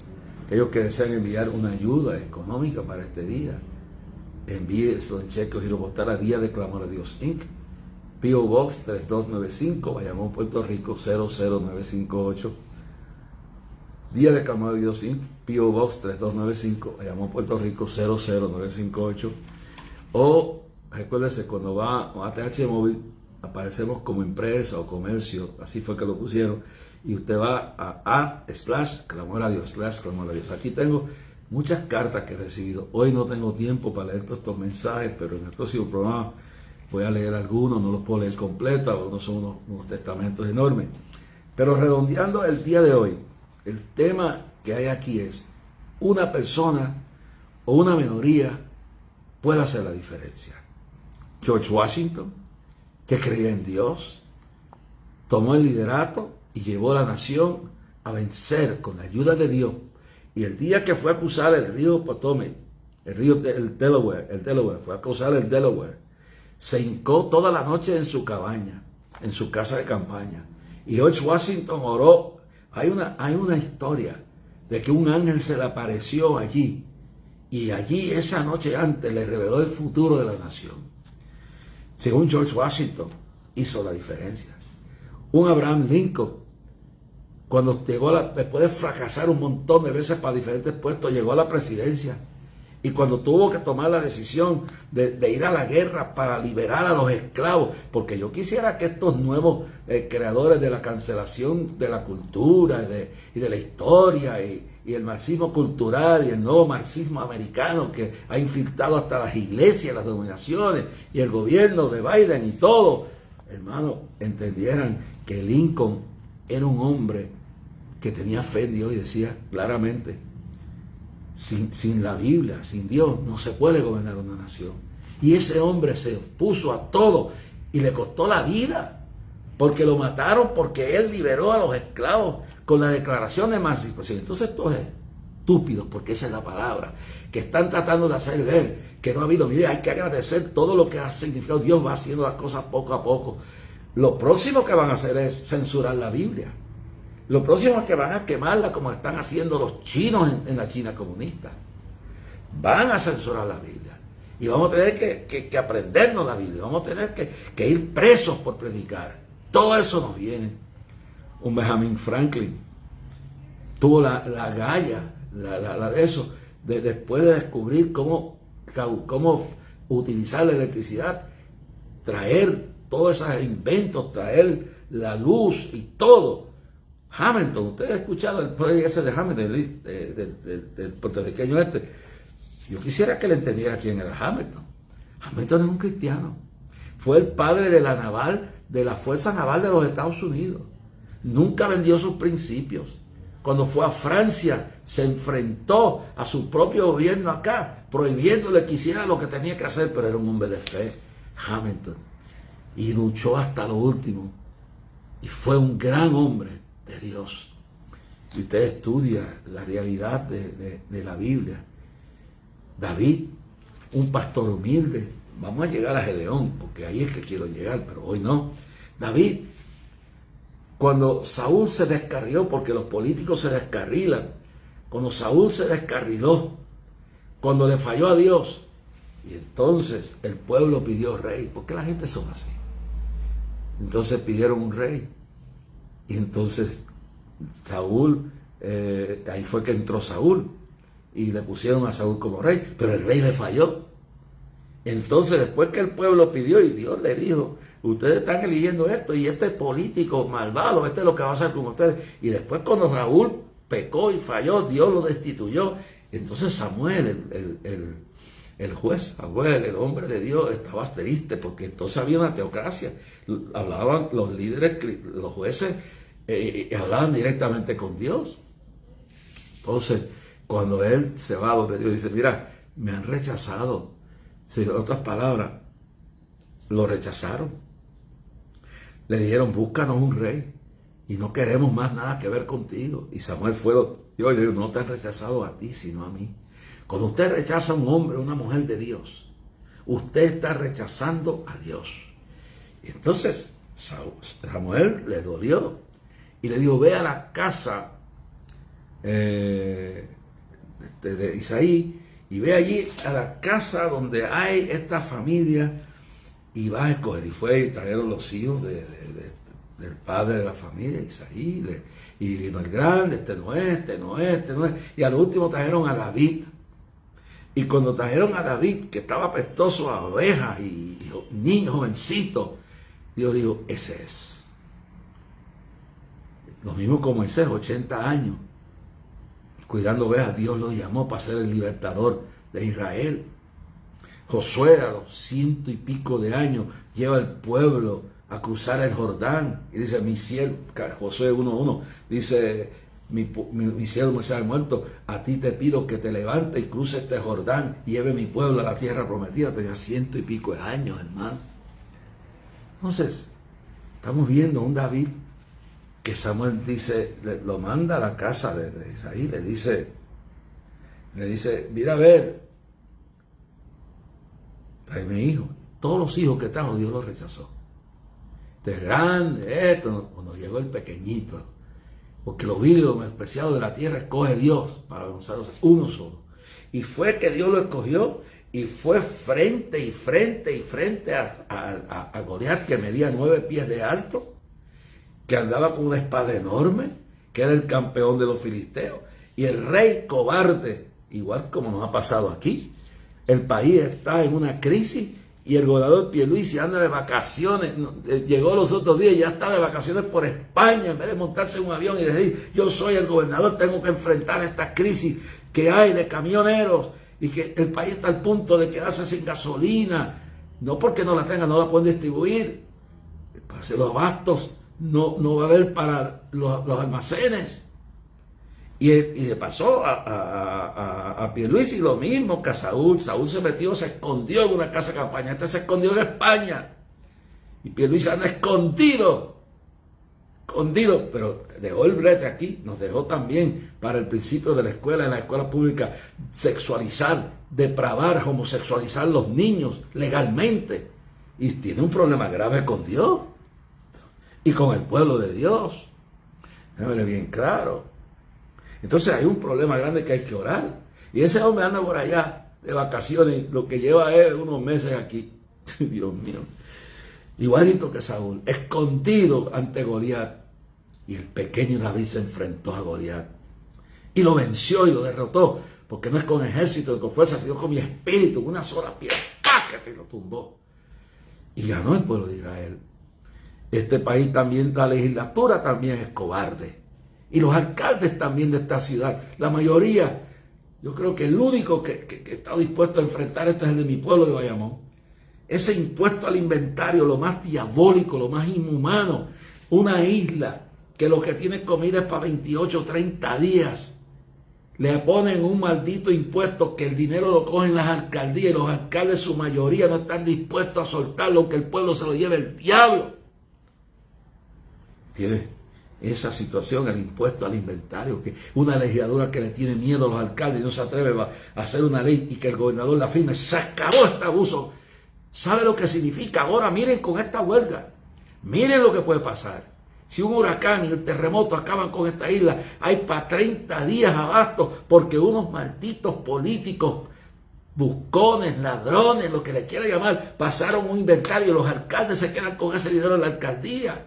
Aquellos que desean enviar una ayuda económica para este día, envíe eso en cheque o giro postal a Día de Clamor a Dios Inc. P.O. Box 3295, Bayamón, Puerto Rico 00958. Día de Clamor a Dios Inc. P.O. Box 3295, Bayamón, Puerto Rico 00958. O recuérdese, cuando va a ATH Móvil, aparecemos como empresa o comercio, así fue que lo pusieron, y usted va a /clamor a Dios, /clamor a Dios. Aquí tengo muchas cartas que he recibido. Hoy no tengo tiempo para leer todos estos mensajes, pero en el próximo programa voy a leer algunos, no los puedo leer completos, algunos son unos testamentos enormes. Pero redondeando el día de hoy, el tema que hay aquí es, una persona o una minoría puede hacer la diferencia. George Washington, que creía en Dios, tomó el liderato y llevó a la nación a vencer con la ayuda de Dios. Y el día que fue a cruzar el río Potomac, el Delaware, fue a cruzar el Delaware, se hincó toda la noche en su cabaña, en su casa de campaña. Y George Washington oró. Hay una historia de que un ángel se le apareció allí. Y allí esa noche antes le reveló el futuro de la nación. Según George Washington, hizo la diferencia. Un Abraham Lincoln, cuando llegó después de fracasar un montón de veces para diferentes puestos, llegó a la presidencia. Y cuando tuvo que tomar la decisión de ir a la guerra para liberar a los esclavos, porque yo quisiera que estos nuevos creadores de la cancelación de la cultura y de la historia y el marxismo cultural y el nuevo marxismo americano que ha infiltrado hasta las iglesias, las denominaciones y el gobierno de Biden y todo, hermano, entendieran que Lincoln era un hombre que tenía fe en Dios y decía claramente, sin la Biblia, sin Dios, no se puede gobernar una nación. Y ese hombre se opuso a todo y le costó la vida, porque lo mataron, porque él liberó a los esclavos con la declaración de emancipación. Entonces estos estúpidos, porque esa es la palabra, que están tratando de hacer ver que no ha habido vida, hay que agradecer todo lo que ha significado. Dios va haciendo las cosas poco a poco. Lo próximo que van a hacer es censurar la Biblia. Lo próximo es que van a quemarla como están haciendo los chinos en la China comunista. Van a censurar la Biblia. Y vamos a tener que aprendernos la Biblia. Vamos a tener que ir presos por predicar. Todo eso nos viene. Un Benjamin Franklin tuvo la galla, la de eso, después de descubrir cómo utilizar la electricidad, traer todos esos inventos, traer la luz y todo. Hamilton, ustedes han escuchado el proyecto ese de Hamilton, del puertorriqueño este. Yo quisiera que le entendiera quién era Hamilton. Hamilton es un cristiano. Fue el padre de la naval, de la Fuerza Naval de los Estados Unidos. Nunca vendió sus principios. Cuando fue a Francia, se enfrentó a su propio gobierno acá, prohibiéndole que hiciera lo que tenía que hacer, pero era un hombre de fe, Hamilton. Y luchó hasta lo último. Y fue un gran hombre de Dios. Y usted estudia la realidad de la Biblia. David, un pastor humilde. Vamos a llegar a Gedeón, porque ahí es que quiero llegar, pero hoy no. David, cuando Saúl se descarriló, porque los políticos se descarrilan, cuando Saúl se descarriló, cuando le falló a Dios, y entonces el pueblo pidió rey, porque la gente son así. Entonces pidieron un rey. Y entonces Saúl, ahí fue que entró Saúl y le pusieron a Saúl como rey, pero el rey le falló. Entonces después que el pueblo pidió y Dios le dijo, ustedes están eligiendo esto y este político malvado, este es lo que va a hacer con ustedes. Y después cuando Saúl pecó y falló, Dios lo destituyó. Entonces Samuel, el juez, Samuel, el hombre de Dios, estaba triste porque entonces había una teocracia. Hablaban los líderes, los jueces, hablaban directamente con Dios. Entonces, cuando él se va donde Dios dice, mira, me han rechazado. En otras palabras, lo rechazaron. Le dijeron, búscanos un rey y no queremos más nada que ver contigo. Y Samuel fue, yo le digo, no te han rechazado a ti, sino a mí. Cuando usted rechaza a un hombre o una mujer de Dios, usted está rechazando a Dios. Y entonces Samuel le dolió y le dijo, ve a la casa de Isaí y ve allí a la casa donde hay esta familia y va a escoger. Y fue y trajeron los hijos del padre de la familia, Isaí, y vino el grande, este no es, y al último trajeron a David. Y cuando trajeron a David, que estaba apestoso a ovejas y niño jovencito, Dios dijo, ese es. Lo mismo como Moisés, 80 años, cuidando ovejas, Dios lo llamó para ser el libertador de Israel. Josué a los 100 y pico de años lleva al pueblo a cruzar el Jordán. Y dice, mi siervo, Josué 1:1, dice, mi siervo Moisés ha muerto, a ti te pido que te levantes y cruce este Jordán y lleve mi pueblo a la tierra prometida. Tenía 100 y pico de años, hermano. Entonces, estamos viendo un David que Samuel dice, lo manda a la casa de Isaí, le dice, mira a ver, tráeme hijo. Todos los hijos que trajo, Dios los rechazó. Este es grande, esto. Cuando llegó el pequeñito, porque lo vil y lo despreciado de la tierra escoge Dios para avergonzarlos, uno solo. Y fue que Dios lo escogió y fue frente a Goliat, que medía 9 pies de alto, que andaba con una espada enorme, que era el campeón de los filisteos. Y el rey cobarde, igual como nos ha pasado aquí, el país está en una crisis y el gobernador Pierluisi anda de vacaciones, llegó los otros días y ya está de vacaciones por España, en vez de montarse en un avión y decir, yo soy el gobernador, tengo que enfrentar esta crisis que hay de camioneros y que el país está al punto de quedarse sin gasolina, no porque no la tengan, no la pueden distribuir, para hacer los abastos, no va a haber para los almacenes. Y le pasó a Pierluisi lo mismo que a Saúl. Saúl se metió, se escondió en una casa de campaña. Este se escondió en España. Y Pierluisi anda escondido, pero dejó el brete aquí. Nos dejó también para el principio de la escuela, en la escuela pública, sexualizar, depravar, homosexualizar los niños legalmente. Y tiene un problema grave con Dios y con el pueblo de Dios. Déjame bien claro. Entonces hay un problema grande que hay que orar. Y ese hombre anda por allá de vacaciones, lo que lleva es unos meses aquí. Dios mío. Igualito que Saúl, escondido ante Goliat. Y el pequeño David se enfrentó a Goliat. Y lo venció y lo derrotó. Porque no es con ejército, con fuerza, sino con mi espíritu, con una sola piedra. ¡Pah! Que lo tumbó. Y ganó el pueblo de Israel. Este país también, la legislatura también es cobarde. Y los alcaldes también de esta ciudad, la mayoría, yo creo que el único que está dispuesto a enfrentar esto es el de mi pueblo de Bayamón. Ese impuesto al inventario, lo más diabólico, lo más inhumano, una isla que lo que tiene comida es para 28 o 30 días. Le ponen un maldito impuesto que el dinero lo cogen las alcaldías y los alcaldes, su mayoría, no están dispuestos a soltarlo, que el pueblo se lo lleve el diablo. ¿Entiendes? Esa situación, el impuesto al inventario, que una legislatura que le tiene miedo a los alcaldes y no se atreve a hacer una ley y que el gobernador la firme. Se acabó este abuso. ¿Sabe lo que significa? Ahora miren con esta huelga, miren lo que puede pasar. Si un huracán y el terremoto acaban con esta isla, hay para 30 días abasto porque unos malditos políticos, buscones, ladrones, lo que le quiera llamar, pasaron un inventario y los alcaldes se quedan con ese dinero en la alcaldía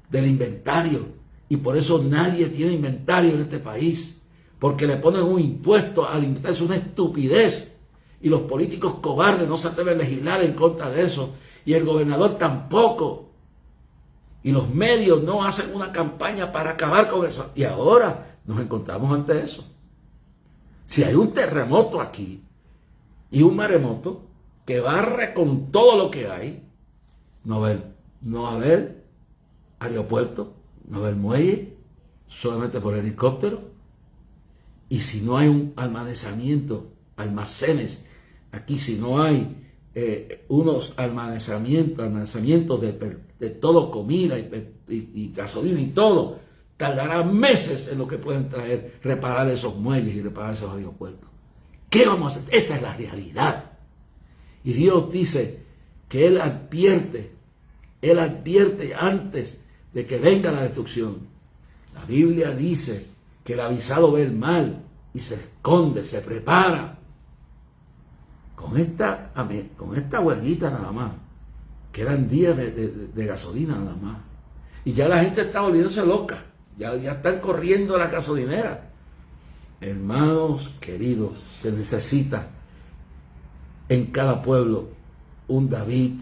del inventario, y por eso nadie tiene inventario en este país, porque le ponen un impuesto al inventario. Es una estupidez, y los políticos cobardes no se atreven a legislar en contra de eso, y el gobernador tampoco, y los medios no hacen una campaña para acabar con eso, y ahora nos encontramos ante eso. Si hay un terremoto aquí y un maremoto que barre con todo lo que hay, no va a haber aeropuerto, no va a haber muelle, solamente por helicóptero. Y si no hay un almacenamiento almacenes. Aquí si no hay unos almacenamientos de todo, comida y gasolina y todo, tardará meses en lo que pueden traer, reparar esos muelles y reparar esos aeropuertos. ¿Qué vamos a hacer? Esa es la realidad. Y Dios dice que Él advierte antes de que venga la destrucción. La Biblia dice que el avisado ve el mal y se esconde, se prepara. Con esta huelguita nada más, quedan días de gasolina nada más. Y ya la gente está volviéndose loca, ya están corriendo a la gasolinera. Hermanos queridos, se necesita en cada pueblo un David,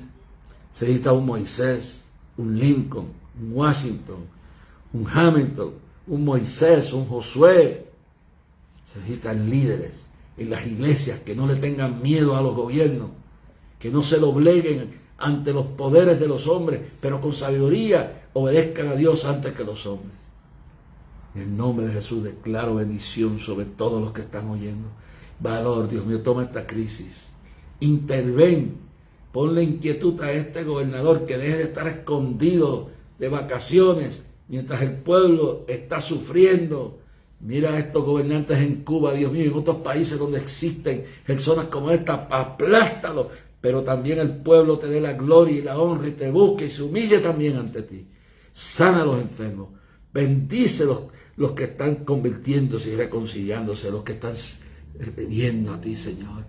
se necesita un Moisés, un Lincoln, un Washington, un Hamilton, un Moisés, un Josué. Se necesitan líderes en las iglesias que no le tengan miedo a los gobiernos, que no se dobleguen ante los poderes de los hombres, pero con sabiduría obedezcan a Dios antes que los hombres. En el nombre de Jesús declaro bendición sobre todos los que están oyendo. Valor, Dios mío, toma esta crisis. Interven, ponle inquietud a este gobernador que deje de estar escondido de vacaciones mientras el pueblo está sufriendo. Mira a estos gobernantes en Cuba, Dios mío, en otros países donde existen personas como esta, aplástalos, pero también el pueblo te dé la gloria y la honra y te busque y se humille también ante ti. Sana a los enfermos, bendice los que están convirtiéndose y reconciliándose, los que están viendo a ti, Señor.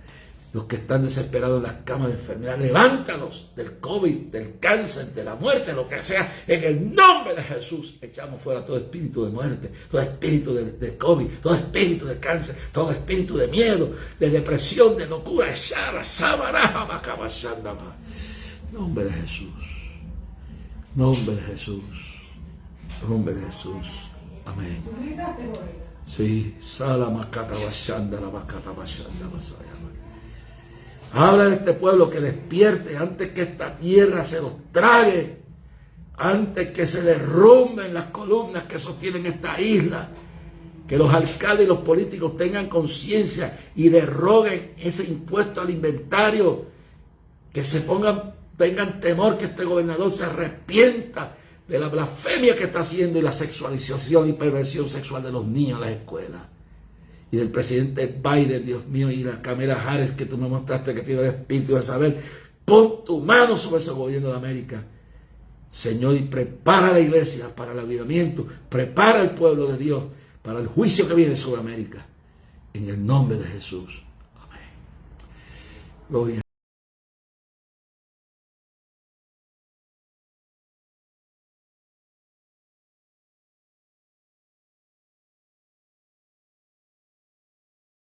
Los que están desesperados en las camas de enfermedad, levántalos del COVID, del cáncer, de la muerte, lo que sea. En el nombre de Jesús echamos fuera todo espíritu de muerte, todo espíritu de COVID, todo espíritu de cáncer, todo espíritu de miedo, de depresión, de locura. Nombre de Jesús. Nombre de Jesús. Nombre de Jesús. Amén. Sí, sala macata bashanda, la macata bashanda, basaya. Habla de este pueblo que despierte antes que esta tierra se los trague, antes que se derrumben las columnas que sostienen esta isla. Que los alcaldes y los políticos tengan conciencia y derroguen ese impuesto al inventario. Que tengan temor que este gobernador se arrepienta de la blasfemia que está haciendo y la sexualización y perversión sexual de los niños en las escuelas. Y del presidente Biden, Dios mío, y la Kamala Harris que tú me mostraste que tiene el espíritu de saber. Pon tu mano sobre ese gobierno de América, Señor, y prepara la iglesia para el avivamiento, prepara el pueblo de Dios para el juicio que viene sobre América. En el nombre de Jesús. Amén. Gloria.